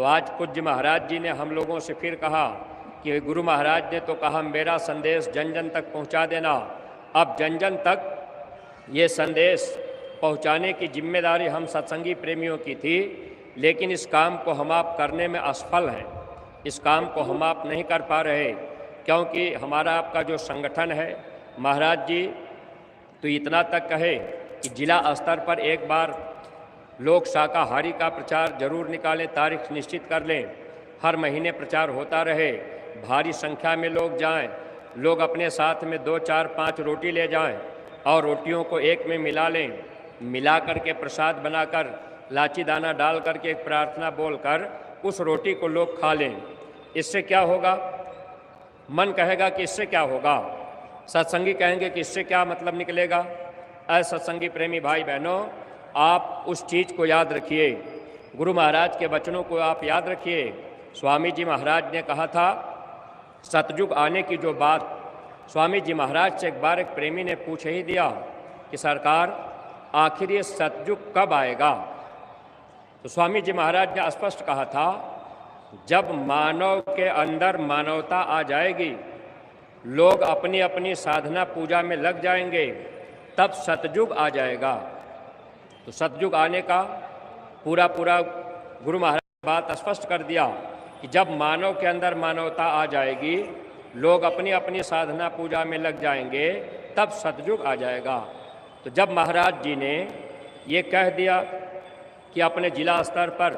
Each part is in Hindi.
तो आज पूज्य महाराज जी ने हम लोगों से फिर कहा कि गुरु महाराज ने तो कहा मेरा संदेश जन जन तक पहुंचा देना। अब जन जन तक ये संदेश पहुंचाने की जिम्मेदारी हम सत्संगी प्रेमियों की थी, लेकिन इस काम को हम आप करने में असफल हैं। इस काम को हम आप नहीं कर पा रहे, क्योंकि हमारा आपका जो संगठन है, महाराज जी तो इतना तक कहे कि जिला स्तर पर एक बार लोग शाकाहारी का प्रचार जरूर निकालें, तारीख निश्चित कर लें, हर महीने प्रचार होता रहे, भारी संख्या में लोग जाएं, लोग अपने साथ में 2, 4, 5 रोटी ले जाएं और रोटियों को एक में मिला लें, मिला करके प्रसाद बनाकर लाची दाना डाल करके एक प्रार्थना बोलकर उस रोटी को लोग खा लें। इससे क्या होगा? मन कहेगा कि इससे क्या होगा, सत्संगी कहेंगे कि इससे क्या मतलब निकलेगा। ऐसे सत्संगी प्रेमी भाई बहनों, आप उस चीज़ को याद रखिए, गुरु महाराज के वचनों को आप याद रखिए। स्वामी जी महाराज ने कहा था सतयुग आने की जो बात, स्वामी जी महाराज से एक बार एक प्रेमी ने पूछ ही दिया कि सरकार आखिर ये सतयुग कब आएगा? तो स्वामी जी महाराज ने स्पष्ट कहा था जब मानव के अंदर मानवता आ जाएगी, लोग अपनी अपनी साधना पूजा में लग जाएंगे, तब सतयुग आ जाएगा। तो सतयुग आने का पूरा गुरु महाराज ने बात स्पष्ट कर दिया कि जब मानव के अंदर मानवता आ जाएगी, लोग अपनी अपनी साधना पूजा में लग जाएंगे, तब सतयुग आ जाएगा। तो जब महाराज जी ने ये कह दिया कि अपने जिला स्तर पर,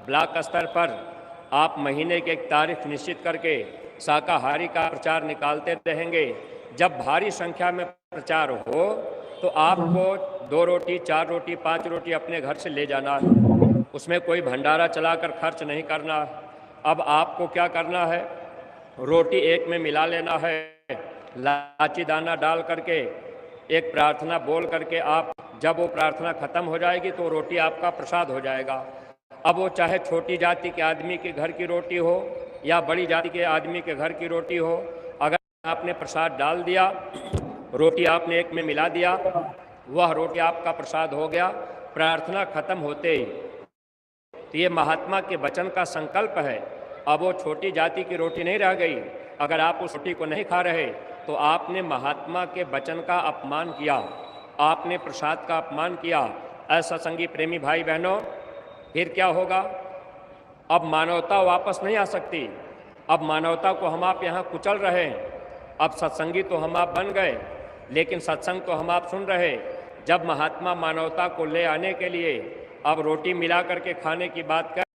ब्लॉक स्तर पर आप महीने की एक तारीख निश्चित करके शाकाहारी का प्रचार निकालते रहेंगे, जब भारी संख्या में प्रचार हो तो आपको 2 रोटी, 4 रोटी, 5 रोटी अपने घर से ले जाना है, उसमें कोई भंडारा चलाकर खर्च नहीं करना। अब आपको क्या करना है? रोटी एक में मिला लेना है, लाची दाना डाल करके एक प्रार्थना बोल करके आप, जब वो प्रार्थना खत्म हो जाएगी तो रोटी आपका प्रसाद हो जाएगा। अब वो चाहे छोटी जाति के आदमी के घर की रोटी हो या बड़ी जाति के आदमी के घर की रोटी हो, अगर आपने प्रसाद डाल दिया, रोटी आपने एक में मिला दिया, वह रोटी आपका प्रसाद हो गया। प्रार्थना खत्म होते ही, तो ये महात्मा के वचन का संकल्प है। अब वो छोटी जाति की रोटी नहीं रह गई। अगर आप उस रोटी को नहीं खा रहे तो आपने महात्मा के वचन का अपमान किया, आपने प्रसाद का अपमान किया। ऐसा संगी प्रेमी भाई बहनों, फिर क्या होगा? अब मानवता वापस नहीं आ सकती। अब मानवता को हम आप यहाँ कुचल रहे हैं। अब सत्संगी तो हम आप बन गए, लेकिन सत्संग तो हम आप सुन रहे। जब महात्मा मानवता को ले आने के लिए अब रोटी मिला करके खाने की बात कर